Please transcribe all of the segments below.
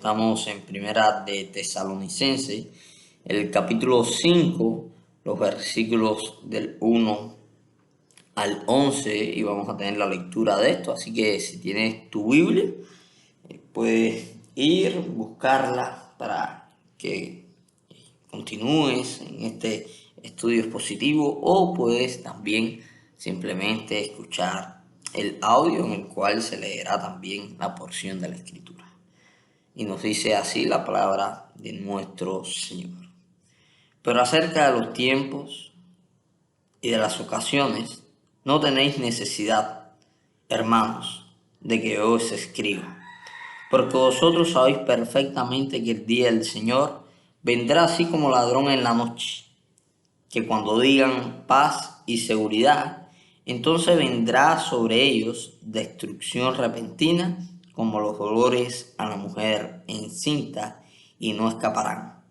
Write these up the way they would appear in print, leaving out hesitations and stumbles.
Estamos en Primera de Tesalonicenses, el capítulo 5, los versículos del 1 al 11, y vamos a tener la lectura de esto. Así que si tienes tu Biblia, puedes ir, buscarla para que continúes en este estudio expositivo, o puedes también simplemente escuchar el audio en el cual se leerá también la porción de la Escritura. Y nos dice así la palabra de nuestro Señor. Pero acerca de los tiempos y de las ocasiones, no tenéis necesidad, hermanos, de que yo os escriba, porque vosotros sabéis perfectamente que el día del Señor vendrá así como ladrón en la noche, que cuando digan paz y seguridad, entonces vendrá sobre ellos destrucción repentina, como los dolores a la mujer encinta, y no escaparán.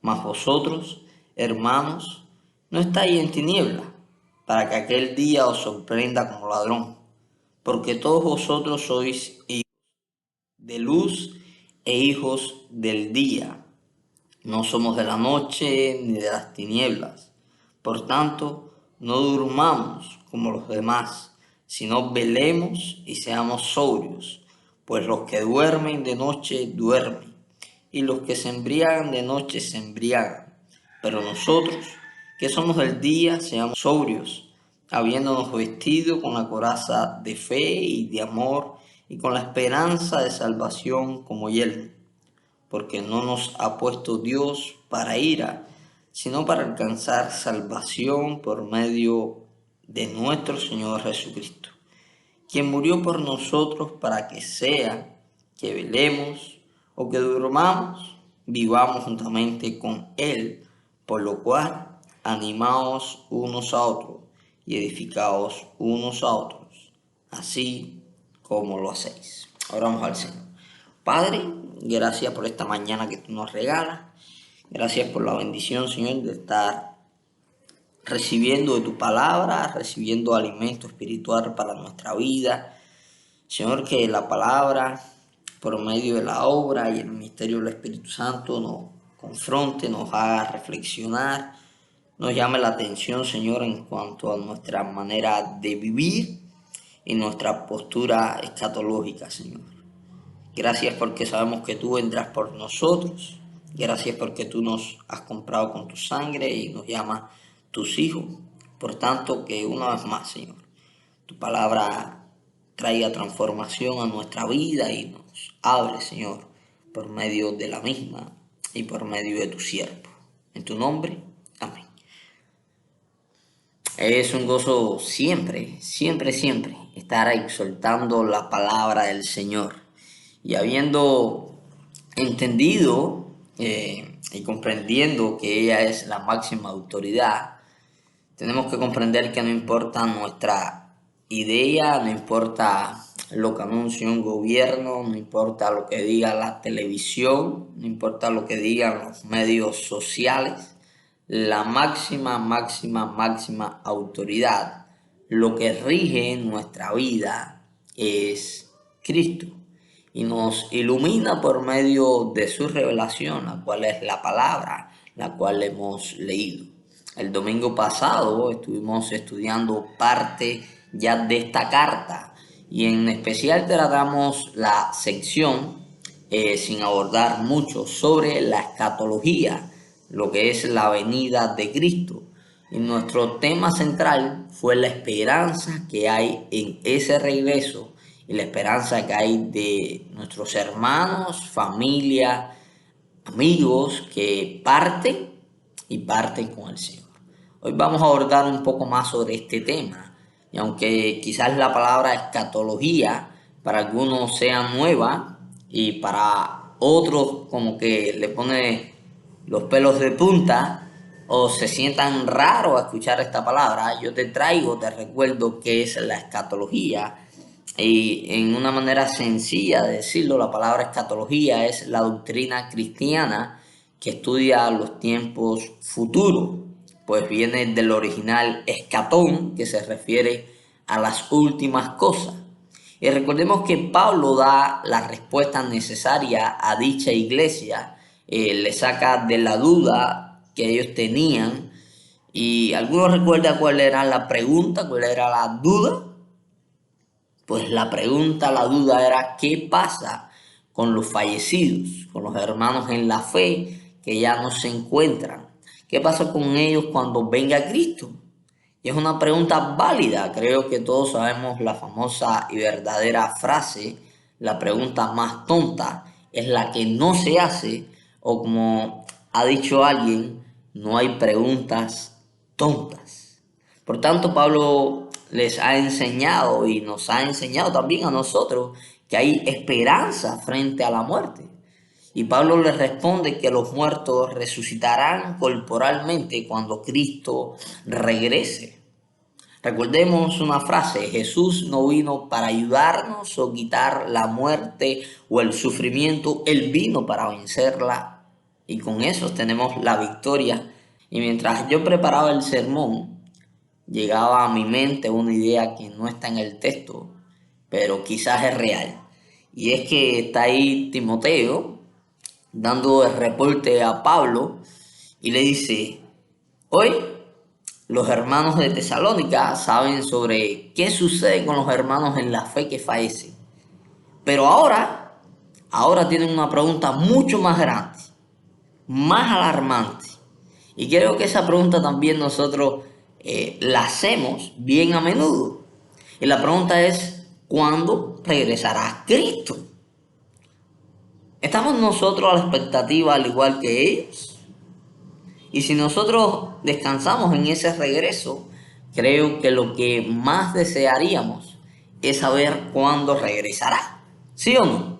Mas vosotros, hermanos, no estáis en tiniebla, para que aquel día os sorprenda como ladrón, porque todos vosotros sois hijos de luz e hijos del día. No somos de la noche ni de las tinieblas. Por tanto, no durmamos como los demás, sino velemos y seamos sobrios, pues los que duermen de noche duermen, y los que se embriagan de noche se embriagan. Pero nosotros, que somos del día, seamos sobrios, habiéndonos vestido con la coraza de fe y de amor, y con la esperanza de salvación como yelmo, porque no nos ha puesto Dios para ira, sino para alcanzar salvación por medio de nuestro Señor Jesucristo, quien murió por nosotros para que sea que velemos o que durmamos, vivamos juntamente con Él, por lo cual animaos unos a otros y edificaos unos a otros, así como lo hacéis. Oramos al Señor. Padre, gracias por esta mañana que tú nos regalas. Gracias por la bendición, Señor, de estar recibiendo de tu palabra, recibiendo alimento espiritual para nuestra vida. Señor, que la palabra, por medio de la obra y el ministerio del Espíritu Santo, nos confronte, nos haga reflexionar, nos llame la atención, Señor, en cuanto a nuestra manera de vivir y nuestra postura escatológica, Señor. Gracias porque sabemos que tú vendrás por nosotros. Gracias porque tú nos has comprado con tu sangre y nos llamas tus hijos. Por tanto, que una vez más, Señor, tu palabra traiga transformación a nuestra vida y nos hable, Señor, por medio de la misma y por medio de tu siervo. En tu nombre, amén. Es un gozo siempre, siempre, siempre estar exaltando la palabra del Señor. Y habiendo entendido y comprendiendo que ella es la máxima autoridad, tenemos que comprender que no importa nuestra idea, no importa lo que anuncie un gobierno, no importa lo que diga la televisión, no importa lo que digan los medios sociales, la máxima, máxima, máxima autoridad, lo que rige nuestra vida es Cristo, y nos ilumina por medio de su revelación, la cual es la palabra, la cual hemos leído. El domingo pasado estuvimos estudiando parte ya de esta carta, y en especial tratamos la sección sin abordar mucho sobre la escatología, lo que es la venida de Cristo. Y nuestro tema central fue la esperanza que hay en ese regreso y la esperanza que hay de nuestros hermanos, familia, amigos que parten y parten con el Señor. Hoy vamos a abordar un poco más sobre este tema, y aunque quizás la palabra escatología para algunos sea nueva y para otros como que le pone los pelos de punta o se sientan raros a escuchar esta palabra, yo te recuerdo qué es la escatología. Y en una manera sencilla de decirlo, la palabra escatología es la doctrina cristiana que estudia los tiempos futuros, pues viene del original escatón, que se refiere a las últimas cosas. Y recordemos que Pablo da la respuesta necesaria a dicha iglesia, le saca de la duda que ellos tenían. Y algunos recuerdan cuál era la pregunta, cuál era la duda. Pues la pregunta, la duda era ¿qué pasa con los fallecidos, con los hermanos en la fe que ya no se encuentran? ¿Qué pasa con ellos cuando venga Cristo? Y es una pregunta válida. Creo que todos sabemos la famosa y verdadera frase: la pregunta más tonta es la que no se hace, o como ha dicho alguien, no hay preguntas tontas. Por tanto, Pablo les ha enseñado y nos ha enseñado también a nosotros que hay esperanza frente a la muerte. Y Pablo les responde que los muertos resucitarán corporalmente cuando Cristo regrese. Recordemos una frase: Jesús no vino para ayudarnos o quitar la muerte o el sufrimiento, Él vino para vencerla. Y con eso tenemos la victoria. Y mientras yo preparaba el sermón, llegaba a mi mente una idea que no está en el texto, pero quizás es real. Y es que está ahí Timoteo dando el reporte a Pablo y le dice: hoy los hermanos de Tesalónica saben sobre qué sucede con los hermanos en la fe que fallecen. Pero ahora tienen una pregunta mucho más grande, más alarmante. Y creo que esa pregunta también nosotros la hacemos bien a menudo. Y la pregunta es: ¿cuándo regresará Cristo? ¿Estamos nosotros a la expectativa al igual que ellos? Y si nosotros descansamos en ese regreso, creo que lo que más desearíamos es saber cuándo regresará. ¿Sí o no?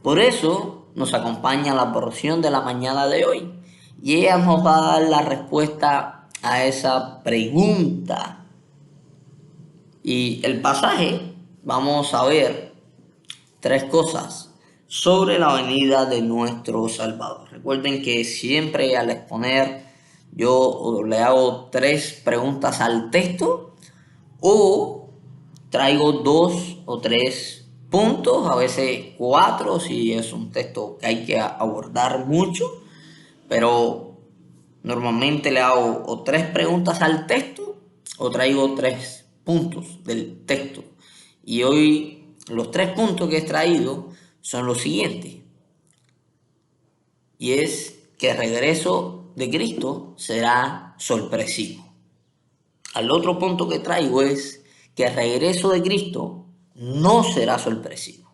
Por eso nos acompaña la porción de la mañana de hoy. Y ella nos va a dar la respuesta a esa pregunta. Y el pasaje, vamos a ver tres cosas sobre la venida de nuestro Salvador. Recuerden que siempre al exponer yo le hago tres preguntas al texto, o traigo dos o tres puntos, a veces cuatro si es un texto que hay que abordar mucho, pero normalmente le hago o tres preguntas al texto o traigo tres puntos del texto. Y hoy los tres puntos que he traído son los siguientes. Y es que el regreso de Cristo será sorpresivo. Al otro punto que traigo es que el regreso de Cristo no será sorpresivo.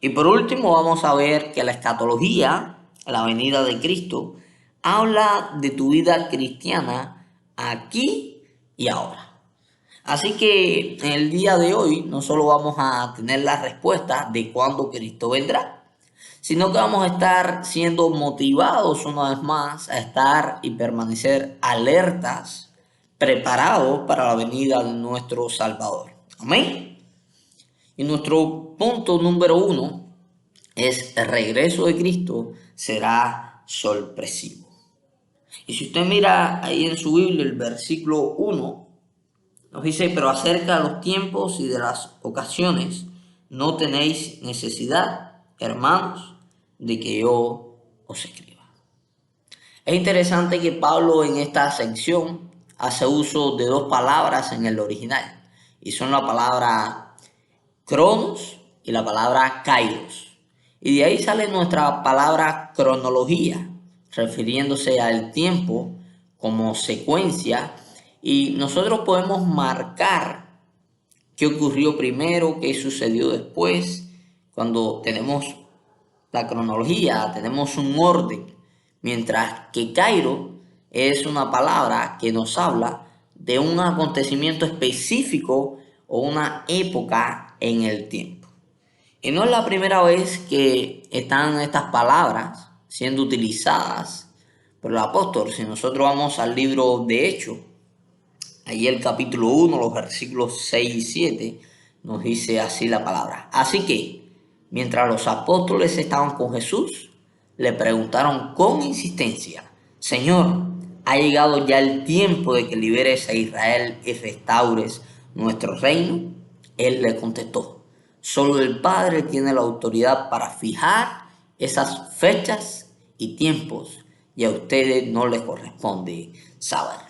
Y por último vamos a ver que la escatología, la venida de Cristo, habla de tu vida cristiana aquí y ahora. Así que en el día de hoy no solo vamos a tener la respuesta de cuándo Cristo vendrá, sino que vamos a estar siendo motivados una vez más a estar y permanecer alertas, preparados para la venida de nuestro Salvador. Amén. Y nuestro punto número 1 es: el regreso de Cristo será sorpresivo. Y si usted mira ahí en su Biblia el versículo 1, nos dice: pero acerca de los tiempos y de las ocasiones no tenéis necesidad, hermanos, de que yo os escriba. Es interesante que Pablo en esta sección hace uso de dos palabras en el original, y son la palabra cronos y la palabra kairos. Y de ahí sale nuestra palabra cronología, refiriéndose al tiempo como secuencia. Y nosotros podemos marcar qué ocurrió primero, qué sucedió después. Cuando tenemos la cronología, tenemos un orden, mientras que Cairo es una palabra que nos habla de un acontecimiento específico o una época en el tiempo. Y no es la primera vez que están estas palabras siendo utilizadas por el apóstol. Si nosotros vamos al libro de Hechos, ahí el capítulo 1, los versículos 6 y 7, nos dice así la palabra: así que, mientras los apóstoles estaban con Jesús, le preguntaron con insistencia: Señor, ¿ha llegado ya el tiempo de que liberes a Israel y restaures nuestro reino? Él le contestó: solo el Padre tiene la autoridad para fijar esas fechas y tiempos, y a ustedes no les corresponde saberlo.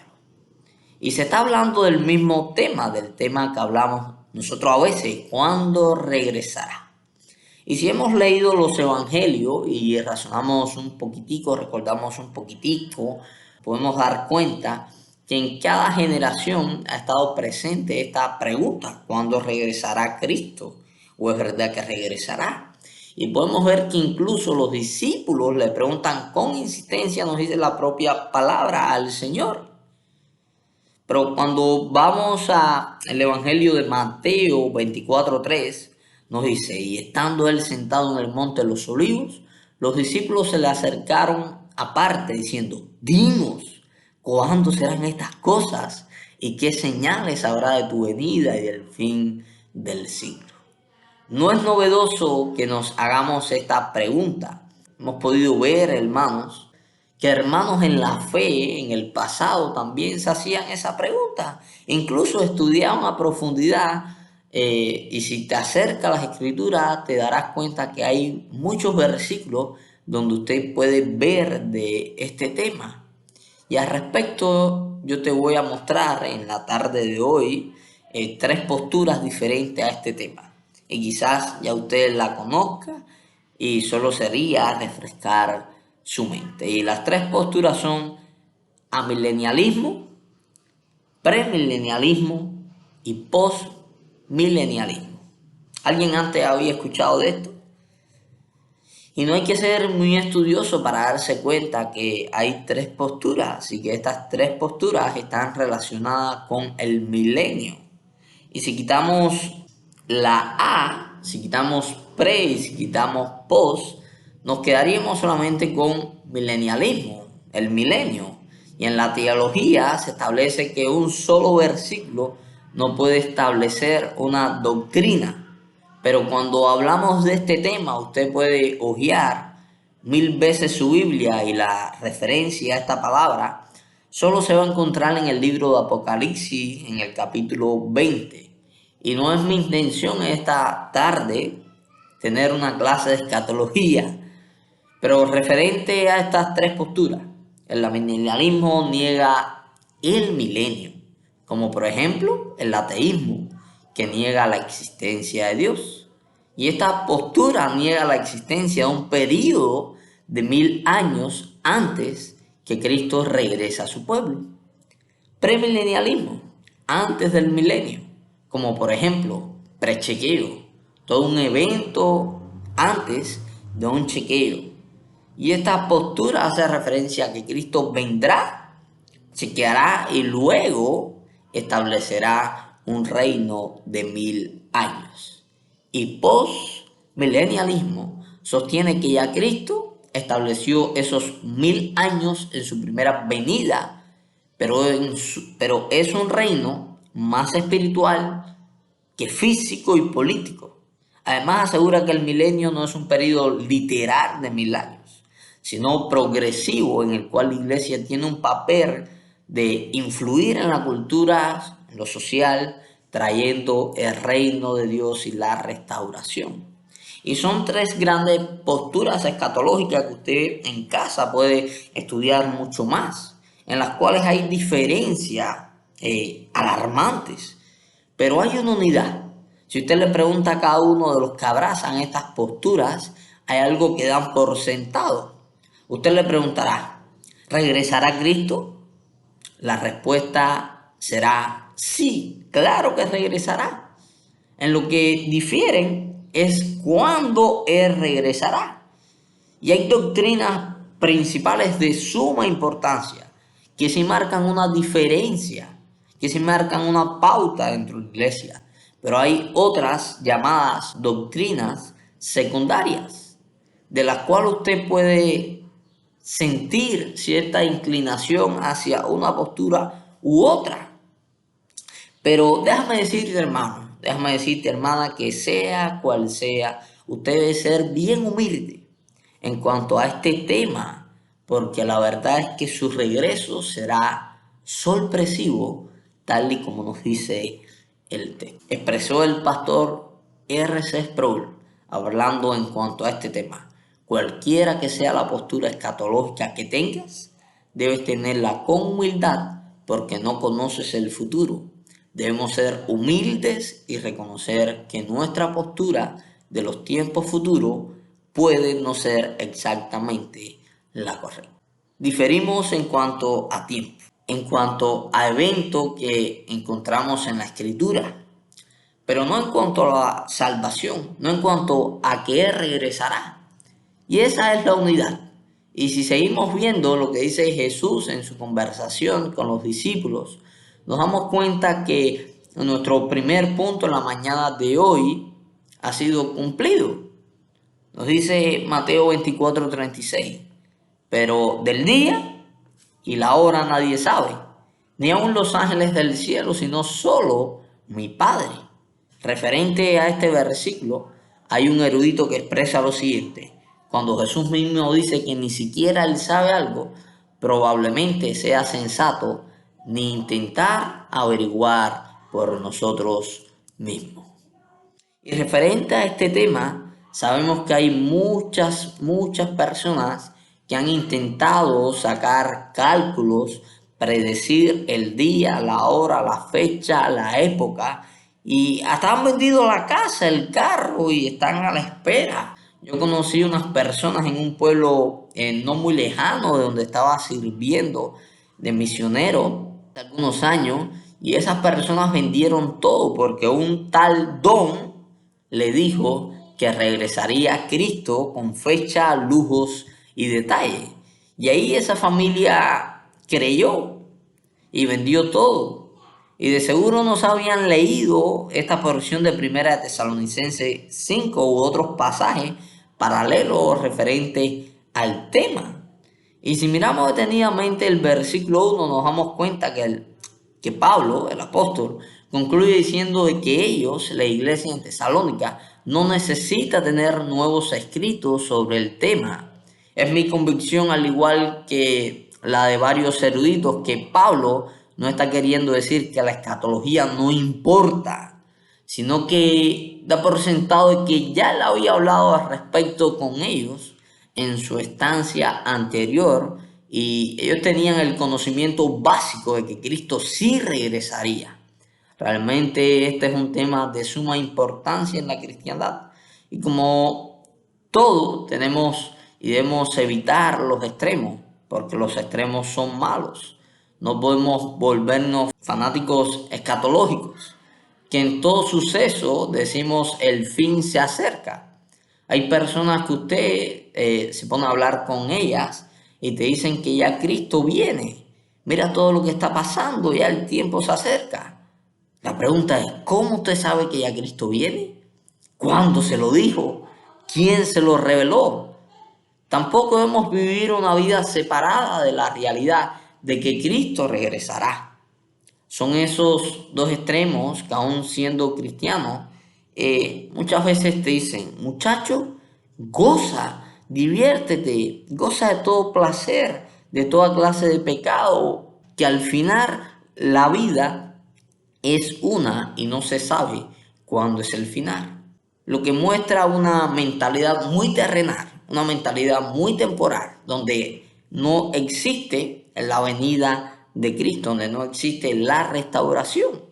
Y se está hablando del mismo tema, del tema que hablamos nosotros a veces: ¿cuándo regresará? Y si hemos leído los evangelios y razonamos un poquitico, recordamos un poquitico, podemos dar cuenta que en cada generación ha estado presente esta pregunta: ¿cuándo regresará Cristo? ¿O es verdad que regresará? Y podemos ver que incluso los discípulos le preguntan con insistencia, nos dice la propia palabra, al Señor. Pero cuando vamos al Evangelio de Mateo 24:3, nos dice: y estando él sentado en el monte de los olivos, los discípulos se le acercaron aparte diciendo: dinos, ¿cuándo serán estas cosas? ¿Y qué señales habrá de tu venida y del fin del siglo? No es novedoso que nos hagamos esta pregunta. Hemos podido ver, hermanos, que hermanos en la fe, en el pasado, también se hacían esa pregunta. Incluso estudiaban a profundidad, y si te acercas a las escrituras, te darás cuenta que hay muchos versículos donde usted puede ver de este tema. Y al respecto, yo te voy a mostrar en la tarde de hoy tres posturas diferentes a este tema. Y quizás ya usted la conozca y solo sería refrescar su mente. Y las tres posturas son amilenialismo, premilenialismo y postmilenialismo. ¿Alguien antes había escuchado de esto? Y no hay que ser muy estudioso para darse cuenta que hay tres posturas y que estas tres posturas están relacionadas con el milenio. Y si quitamos la A, si quitamos pre y si quitamos post, nos quedaríamos solamente con milenialismo, el milenio. Y en la teología se establece que un solo versículo no puede establecer una doctrina. Pero cuando hablamos de este tema, usted puede hojear 1000 veces su Biblia y la referencia a esta palabra solo se va a encontrar en el libro de Apocalipsis, en el capítulo 20. Y no es mi intención esta tarde tener una clase de escatología, pero referente a estas tres posturas, el amilenialismo niega el milenio, como por ejemplo el ateísmo, que niega la existencia de Dios. Y esta postura niega la existencia de un periodo de 1000 años antes que Cristo regrese a su pueblo. Premilenialismo, antes del milenio, como por ejemplo prechequeo, todo un evento antes de un chequeo. Y esta postura hace referencia a que Cristo vendrá, chequeará y luego establecerá un reino de 1000 años. Y postmilenialismo sostiene que ya Cristo estableció esos 1000 años en su primera venida, pero es un reino más espiritual que físico y político. Además asegura que el milenio no es un periodo literal de 1000 años, sino progresivo, en el cual la iglesia tiene un papel de influir en la cultura, en lo social, trayendo el reino de Dios y la restauración. Y son tres grandes posturas escatológicas que usted en casa puede estudiar mucho más, en las cuales hay diferencias alarmantes, pero hay una unidad. Si usted le pregunta a cada uno de los que abrazan estas posturas, hay algo que dan por sentado. Usted le preguntará: ¿regresará Cristo? La respuesta será sí, claro que regresará. En lo que difieren es cuándo Él regresará. Y hay doctrinas principales de suma importancia que sí marcan una diferencia, que sí marcan una pauta dentro de la iglesia. Pero hay otras llamadas doctrinas secundarias, de las cuales usted puede sentir cierta inclinación hacia una postura u otra. Pero déjame decirte, hermana, que sea cual sea, usted debe ser bien humilde en cuanto a este tema, porque la verdad es que su regreso será sorpresivo, tal y como nos dice el texto. Expresó el pastor R.C. Sproul hablando en cuanto a este tema. Cualquiera que sea la postura escatológica que tengas, debes tenerla con humildad porque no conoces el futuro. Debemos ser humildes y reconocer que nuestra postura de los tiempos futuros puede no ser exactamente la correcta. Diferimos en cuanto a tiempo, en cuanto a eventos que encontramos en la Escritura, pero no en cuanto a la salvación, no en cuanto a que Él regresará. Y esa es la unidad. Y si seguimos viendo lo que dice Jesús en su conversación con los discípulos, nos damos cuenta que nuestro primer punto en la mañana de hoy ha sido cumplido. Nos dice Mateo 24:36, pero del día y la hora nadie sabe, ni aun los ángeles del cielo, sino solo mi Padre. Referente a este versículo, hay un erudito que expresa lo siguiente: cuando Jesús mismo dice que ni siquiera él sabe algo, probablemente sea sensato ni intentar averiguar por nosotros mismos. Y referente a este tema, sabemos que hay muchas personas que han intentado sacar cálculos, predecir el día, la hora, la fecha, la época, y hasta han vendido la casa, el carro, y están a la espera. Yo conocí unas personas en un pueblo no muy lejano de donde estaba sirviendo de misionero hace algunos años, y esas personas vendieron todo porque un tal don le dijo que regresaría a Cristo con fecha, lujos y detalle. Y ahí esa familia creyó y vendió todo. Y de seguro no se habían leído esta porción de Primera de Tesalonicenses 5 u otros pasajes paralelos referentes al tema. Y si miramos detenidamente el versículo 1, nos damos cuenta que Pablo, el apóstol, concluye diciendo de que ellos, la iglesia en Tesalónica, no necesita tener nuevos escritos sobre el tema. Es mi convicción, al igual que la de varios eruditos, que Pablo no está queriendo decir que la escatología no importa, sino que da por sentado de que ya le había hablado al respecto con ellos en su estancia anterior, y ellos tenían el conocimiento básico de que Cristo sí regresaría. Realmente este es un tema de suma importancia en la cristiandad, y como todo tenemos y debemos evitar los extremos, porque los extremos son malos. No podemos volvernos fanáticos escatológicos, que en todo suceso decimos el fin se acerca. Hay personas que usted se pone a hablar con ellas y te dicen que ya Cristo viene. Mira todo lo que está pasando, ya el tiempo se acerca. La pregunta es, ¿cómo usted sabe que ya Cristo viene? ¿Cuándo se lo dijo? ¿Quién se lo reveló? Tampoco debemos vivir una vida separada de la realidad de que Cristo regresará. Son esos dos extremos que, aún siendo cristianos, muchas veces te dicen: muchacho, goza, diviértete, goza de todo placer, de toda clase de pecado, que al final la vida es una y no se sabe cuándo es el final. Lo que muestra una mentalidad muy terrenal, una mentalidad muy temporal, donde no existe la venida de Cristo, donde no existe la restauración.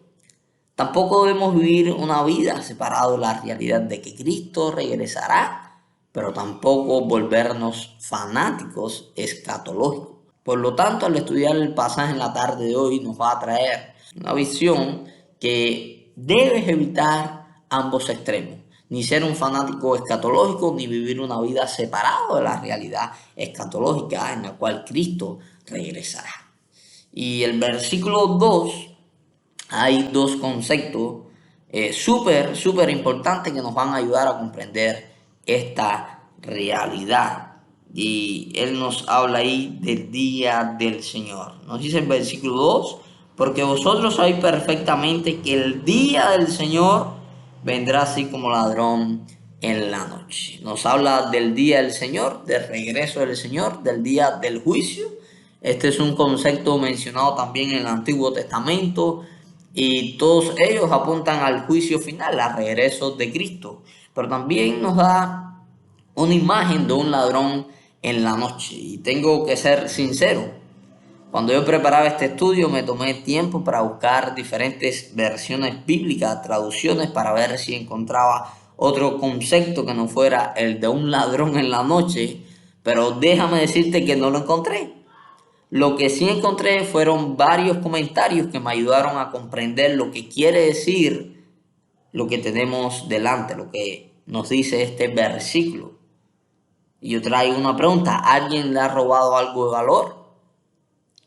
Tampoco debemos vivir una vida separada de la realidad de que Cristo regresará, pero tampoco volvernos fanáticos escatológicos. Por lo tanto, al estudiar el pasaje en la tarde de hoy, nos va a traer una visión que debes evitar ambos extremos. Ni ser un fanático escatológico, ni vivir una vida separada de la realidad escatológica en la cual Cristo regresará. Y el versículo 2, hay dos conceptos súper importantes que nos van a ayudar a comprender esta realidad. Y él nos habla ahí del día del Señor. Nos dice el versículo 2, porque vosotros sabéis perfectamente que el día del Señor vendrá así como ladrón en la noche. Nos habla del día del Señor, del regreso del Señor, del día del juicio. Este es un concepto mencionado también en el Antiguo Testamento, y todos ellos apuntan al juicio final, al regreso de Cristo. Pero también nos da una imagen de un ladrón en la noche. Y tengo que ser sincero, cuando yo preparaba este estudio me tomé tiempo para buscar diferentes versiones bíblicas, traducciones, para ver si encontraba otro concepto que no fuera el de un ladrón en la noche, pero déjame decirte que no lo encontré. Lo que sí encontré fueron varios comentarios que me ayudaron a comprender lo que quiere decir lo que tenemos delante, lo que nos dice este versículo. Y yo traigo una pregunta: ¿alguien le ha robado algo de valor?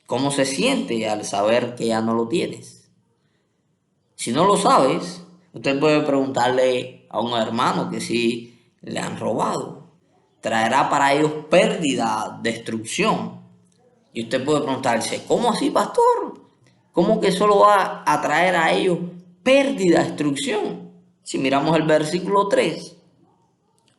¿Cómo se siente al saber que ya no lo tienes? Si no lo sabes, usted puede preguntarle a un hermano que sí le han robado. Traerá para ellos pérdida, destrucción. Y usted puede preguntarse: ¿cómo así, pastor? ¿Cómo que solo va a traer a ellos pérdida, destrucción? Si miramos el versículo 3,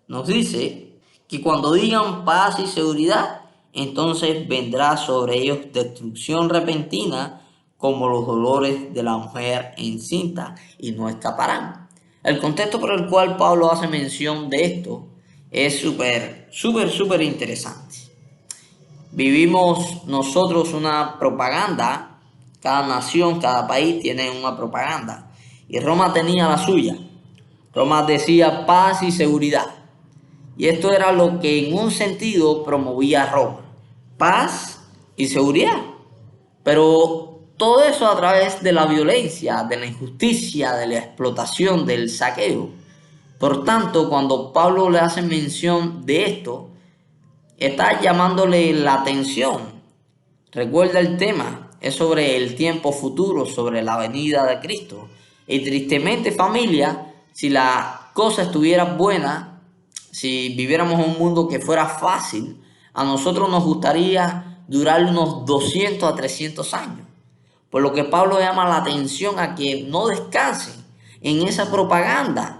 nos dice que cuando digan paz y seguridad, entonces vendrá sobre ellos destrucción repentina como los dolores de la mujer encinta y no escaparán. El contexto por el cual Pablo hace mención de esto es súper interesante. Vivimos nosotros una propaganda, cada nación, cada país tiene una propaganda, y Roma tenía la suya. Roma decía paz y seguridad. Y esto era lo que en un sentido promovía Roma: paz y seguridad. Pero todo eso a través de la violencia, de la injusticia, de la explotación, del saqueo. Por tanto, cuando Pablo le hace mención de esto, está llamándole la atención. Recuerda, el tema es sobre el tiempo futuro, sobre la venida de Cristo. Y tristemente, familia, si la cosa estuviera buena, si viviéramos en un mundo que fuera fácil, a nosotros nos gustaría durar unos 200 a 300 años. Por lo que Pablo llama la atención a que no descansen en esa propaganda.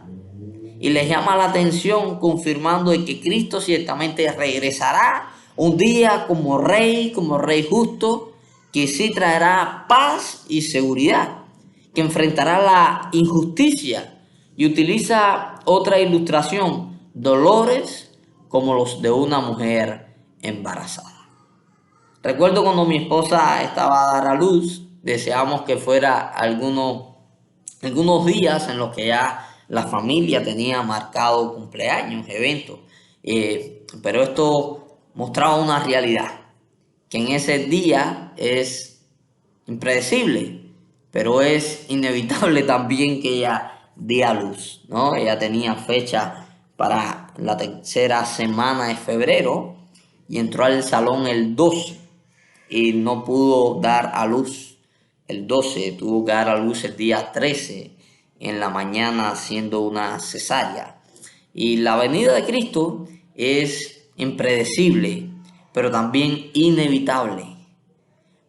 Y les llama la atención confirmando de que Cristo ciertamente regresará un día como rey justo, que sí traerá paz y seguridad, que enfrentará la injusticia, y utiliza otra ilustración: dolores como los de una mujer embarazada. Recuerdo cuando mi esposa estaba a dar a luz, deseamos que fuera algunos días en los que ya la familia tenía marcado cumpleaños, eventos. Pero esto mostraba una realidad, que en ese día es impredecible, pero es inevitable también que ella dé a luz, ¿no? Ella tenía fecha para la tercera semana de febrero y entró al salón el 12 y no pudo dar a luz el 12, tuvo que dar a luz el día 13 en la mañana, haciendo una cesárea. Y la venida de Cristo es impredecible, pero también inevitable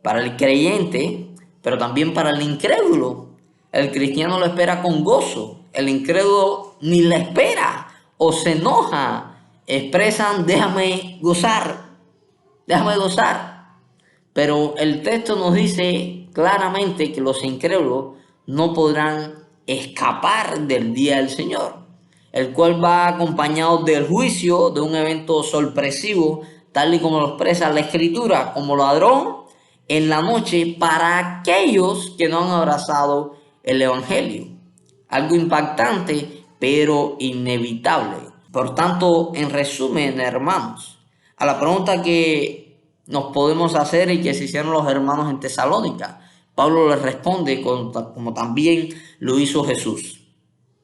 para el creyente, pero también para el incrédulo. El cristiano lo espera con gozo, el incrédulo ni la espera o se enoja. Expresan: déjame gozar, déjame gozar. Pero el texto nos dice claramente que los incrédulos no podrán escapar del día del Señor, el cual va acompañado del juicio, de un evento sorpresivo, tal y como lo expresa la Escritura, como ladrón en la noche para aquellos que no han abrazado el Evangelio. Algo impactante, pero inevitable. Por tanto, en resumen, hermanos, a la pregunta que nos podemos hacer y que se hicieron los hermanos en Tesalónica, Pablo les responde como también lo hizo Jesús.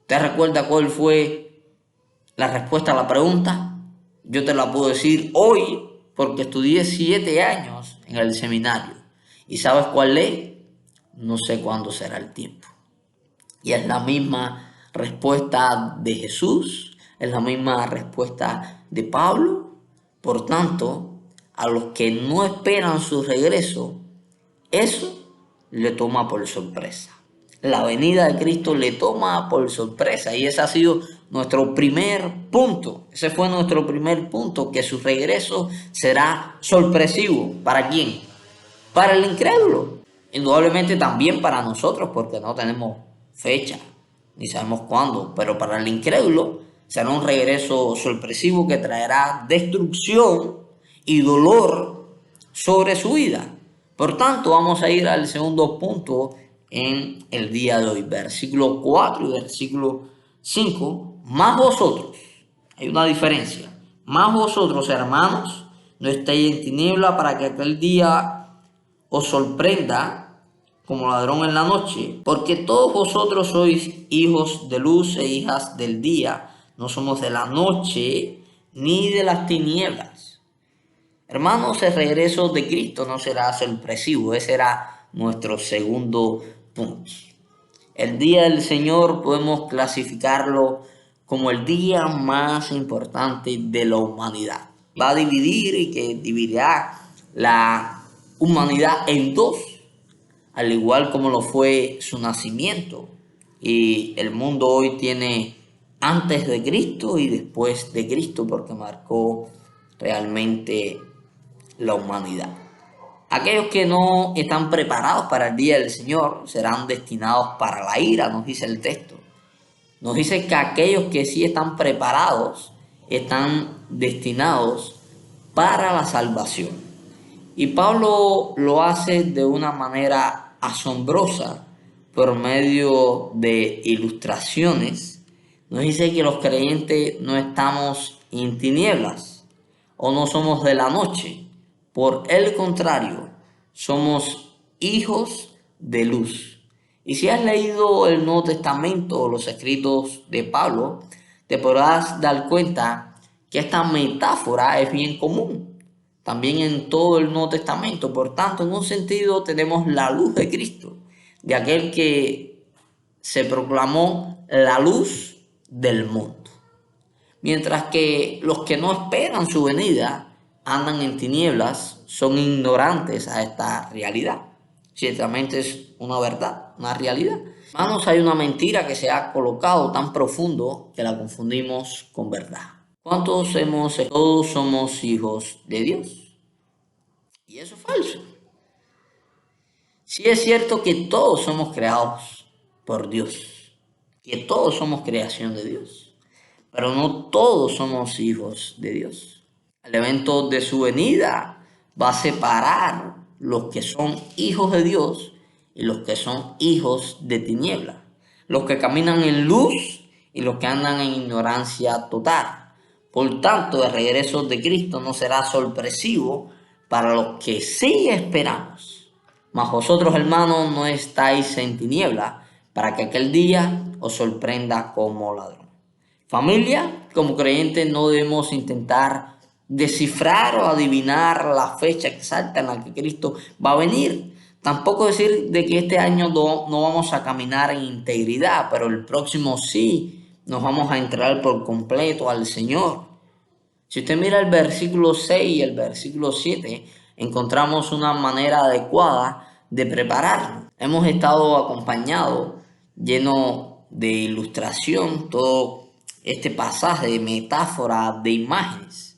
¿Te recuerda cuál fue la respuesta a la pregunta? Yo te la puedo decir hoy porque estudié 7 años en el seminario. ¿Y sabes cuál es? No sé cuándo será el tiempo. Y es la misma respuesta de Jesús, es la misma respuesta de Pablo. Por tanto, a los que no esperan su regreso, eso le toma por sorpresa. La venida de Cristo le toma por sorpresa, y ese ha sido nuestro primer punto. Ese fue nuestro primer punto, que su regreso será sorpresivo. ¿Para quién? Para el incrédulo. Indudablemente también para nosotros, porque no tenemos fecha, ni sabemos cuándo, pero para el incrédulo será un regreso sorpresivo que traerá destrucción y dolor sobre su vida. Por tanto, vamos a ir al segundo punto en el día de hoy, versículo 4 y versículo 5. Más vosotros, hay una diferencia, más vosotros, hermanos, no estéis en tiniebla para que aquel día os sorprenda como ladrón en la noche, porque todos vosotros sois hijos de luz e hijas del día, no somos de la noche ni de las tinieblas. Hermanos, el regreso de Cristo no será sorpresivo, ese será nuestro segundo punto. El día del Señor podemos clasificarlo como el día más importante de la humanidad. Va a dividir y que dividirá la humanidad en dos, al igual como lo fue su nacimiento. Y el mundo hoy tiene antes de Cristo y después de Cristo, porque marcó realmente la humanidad. Aquellos que no están preparados para el día del Señor serán destinados para la ira, nos dice el texto. Nos dice que aquellos que sí están preparados están destinados para la salvación. Y Pablo lo hace de una manera asombrosa por medio de ilustraciones. Nos dice que los creyentes no estamos en tinieblas o no somos de la noche. Por el contrario, somos hijos de luz. Y si has leído el Nuevo Testamento o los escritos de Pablo, te podrás dar cuenta que esta metáfora es bien común también en todo el Nuevo Testamento. Por tanto, en un sentido tenemos la luz de Cristo, de aquel que se proclamó la luz del mundo. Mientras que los que no esperan su venida andan en tinieblas, son ignorantes a esta realidad. Ciertamente es una verdad, una realidad. Hermanos, hay una mentira que se ha colocado tan profundo que la confundimos con verdad. ¿Cuántos todos somos hijos de Dios? Y eso es falso. Sí es cierto que todos somos creados por Dios, que todos somos creación de Dios, pero no todos somos hijos de Dios. El evento de su venida va a separar los que son hijos de Dios y los que son hijos de tiniebla, los que caminan en luz y los que andan en ignorancia total. Por tanto, el regreso de Cristo no será sorpresivo para los que sí esperamos. Mas vosotros, hermanos, no estáis en tiniebla para que aquel día os sorprenda como ladrón. Familia, como creyentes no debemos intentar descifrar o adivinar la fecha exacta en la que Cristo va a venir. Tampoco decir de que este año no vamos a caminar en integridad, pero el próximo sí nos vamos a entregar por completo al Señor. Si usted mira el versículo 6 y el versículo 7, encontramos una manera adecuada de prepararnos. Hemos estado acompañados, lleno de ilustración, todo este pasaje de metáfora, de imágenes.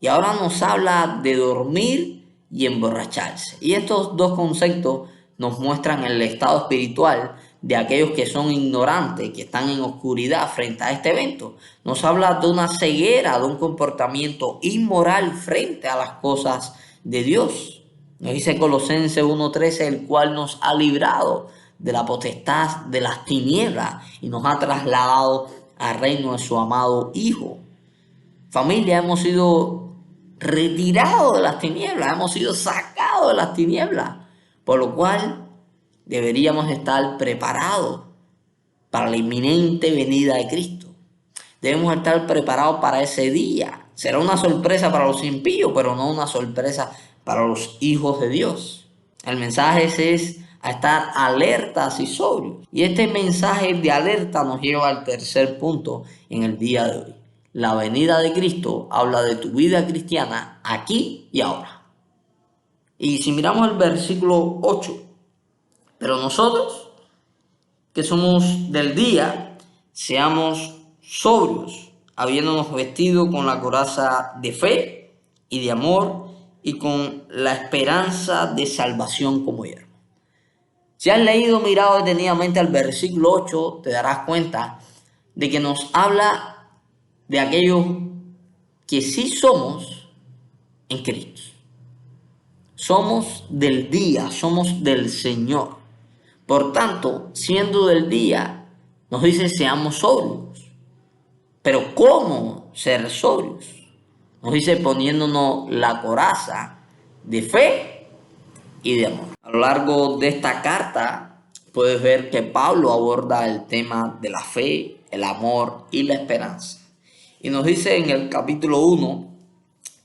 Y ahora nos habla de dormir y emborracharse. Y estos dos conceptos nos muestran el estado espiritual de aquellos que son ignorantes, que están en oscuridad frente a este evento. Nos habla de una ceguera, de un comportamiento inmoral frente a las cosas de Dios. Nos dice Colosenses 1:13, el cual nos ha librado de la potestad de las tinieblas y nos ha trasladado al reino de su amado Hijo. Familia, hemos sido retirados de las tinieblas, hemos sido sacados de las tinieblas, por lo cual deberíamos estar preparados para la inminente venida de Cristo. Debemos estar preparados para ese día. Será una sorpresa para los impíos, pero no una sorpresa para los hijos de Dios. El mensaje es a estar alertas y sobrios. Y este mensaje de alerta nos lleva al tercer punto en el día de hoy. La venida de Cristo habla de tu vida cristiana aquí y ahora. Y si miramos el versículo 8, pero nosotros que somos del día, seamos sobrios, habiéndonos vestido con la coraza de fe y de amor y con la esperanza de salvación como hierro. Si has leído, mirado detenidamente al versículo 8, te darás cuenta de que nos habla de aquellos que sí somos en Cristo. Somos del día, somos del Señor. Por tanto, siendo del día, nos dice seamos sobrios. Pero ¿cómo ser sobrios? Nos dice poniéndonos la coraza de fe y de amor. A lo largo de esta carta puedes ver que Pablo aborda el tema de la fe, el amor y la esperanza. Y nos dice en el capítulo 1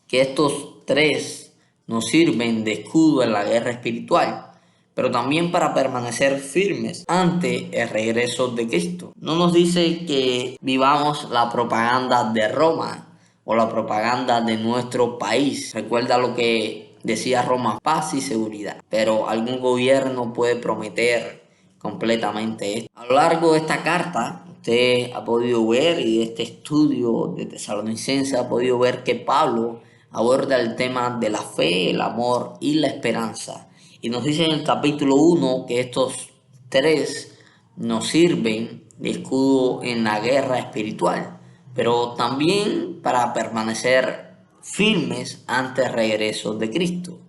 que estos tres nos sirven de escudo en la guerra espiritual, pero también para permanecer firmes ante el regreso de Cristo. No nos dice que vivamos la propaganda de Roma o la propaganda de nuestro país. Recuerda lo que decía Roma: paz y seguridad. Pero algún gobierno puede prometer completamente esto. A lo largo de esta carta, usted ha podido ver, y de este estudio de Tesalonicenses ha podido ver que Pablo aborda el tema de la fe, el amor y la esperanza. Y nos dice en el capítulo 1 que estos tres nos sirven de escudo en la guerra espiritual, pero también para permanecer firmes ante el regreso de Cristo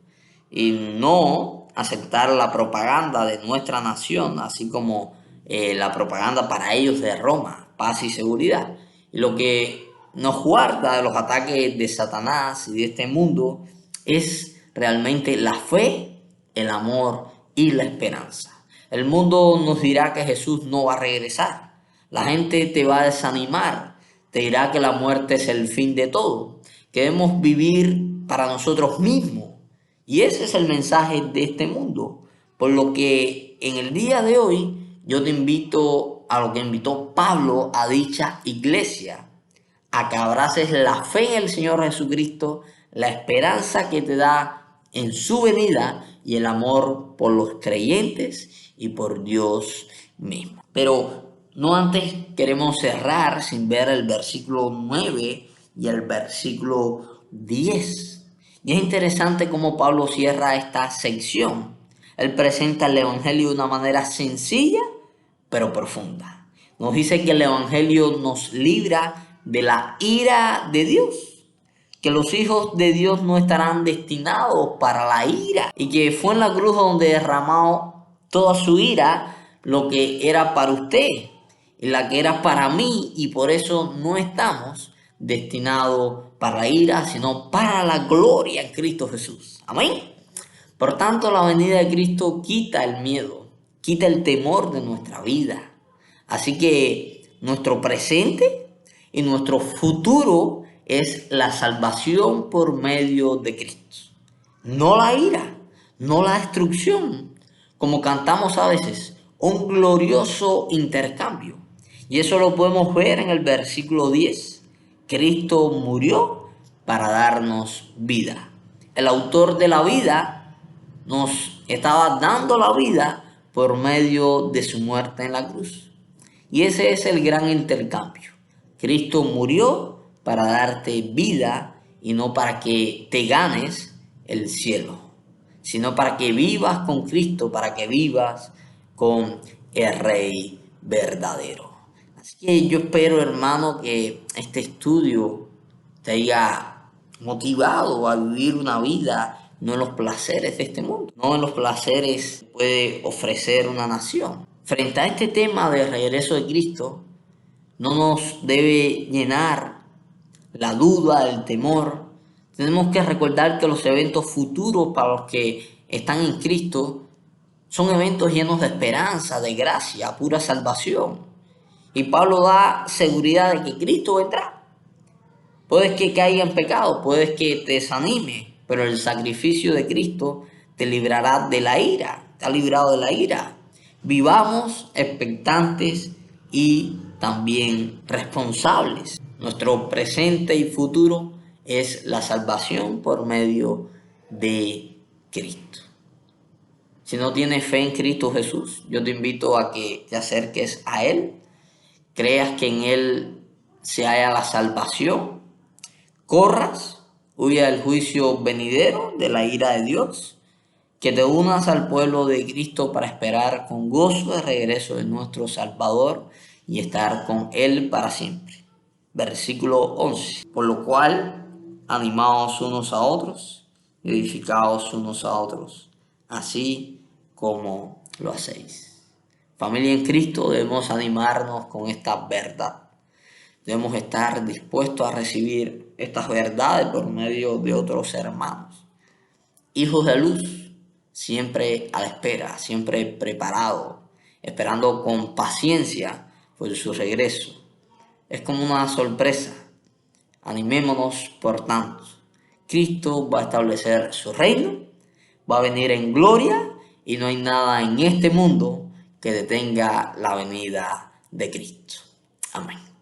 y no aceptar la propaganda de nuestra nación, así como la propaganda para ellos de Roma, paz y seguridad. Y lo que nos guarda de los ataques de Satanás y de este mundo es realmente la fe, el amor y la esperanza. El mundo nos dirá que Jesús no va a regresar. La gente te va a desanimar, te dirá que la muerte es el fin de todo, que debemos vivir para nosotros mismos. Y ese es el mensaje de este mundo. Por lo que en el día de hoy yo te invito a lo que invitó Pablo a dicha iglesia, a que abraces la fe en el Señor Jesucristo, la esperanza que te da en su venida y el amor por los creyentes y por Dios mismo. Pero no antes queremos cerrar sin ver el versículo 9 y el versículo 10. Y es interesante cómo Pablo cierra esta sección. Él presenta el Evangelio de una manera sencilla, pero profunda. Nos dice que el Evangelio nos libra de la ira de Dios, que los hijos de Dios no estarán destinados para la ira, y que fue en la cruz donde derramó toda su ira, lo que era para usted y la que era para mí, y por eso no estamos destinados para la ira, sino para la gloria en Cristo Jesús. Amén. Por tanto, la venida de Cristo quita el miedo, quita el temor de nuestra vida. Así que nuestro presente y nuestro futuro es la salvación por medio de Cristo. No la ira, no la destrucción, como cantamos a veces, un glorioso intercambio. Y eso lo podemos ver en el versículo 10. Cristo murió para darnos vida. El autor de la vida nos estaba dando la vida por medio de su muerte en la cruz. Y ese es el gran intercambio. Cristo murió para darte vida y no para que te ganes el cielo, sino para que vivas con Cristo, para que vivas con el Rey verdadero. Así que yo espero, hermano, que este estudio te haya motivado a vivir una vida no en los placeres de este mundo, no en los placeres que puede ofrecer una nación. Frente a este tema del regreso de Cristo, no nos debe llenar la duda, el temor. Tenemos que recordar que los eventos futuros para los que están en Cristo son eventos llenos de esperanza, de gracia, pura salvación. Y Pablo da seguridad de que Cristo vendrá. Puedes que caiga en pecado, puedes que te desanime, pero el sacrificio de Cristo te librará de la ira, te ha librado de la ira. Vivamos expectantes y también responsables. Nuestro presente y futuro es la salvación por medio de Cristo. Si no tienes fe en Cristo Jesús, yo te invito a que te acerques a Él, creas que en Él se halla la salvación, corras, huya del juicio venidero, de la ira de Dios, que te unas al pueblo de Cristo para esperar con gozo el regreso de nuestro Salvador y estar con Él para siempre. Versículo 11. Por lo cual, animaos unos a otros, edificaos unos a otros, así como lo hacéis. Familia en Cristo, debemos animarnos con esta verdad. Debemos estar dispuestos a recibir estas verdades por medio de otros hermanos. Hijos de luz, siempre a la espera, siempre preparados, esperando con paciencia por su regreso. Es como una sorpresa. Animémonos, por tanto. Cristo va a establecer su reino, va a venir en gloria y no hay nada en este mundo que detenga la venida de Cristo. Amén.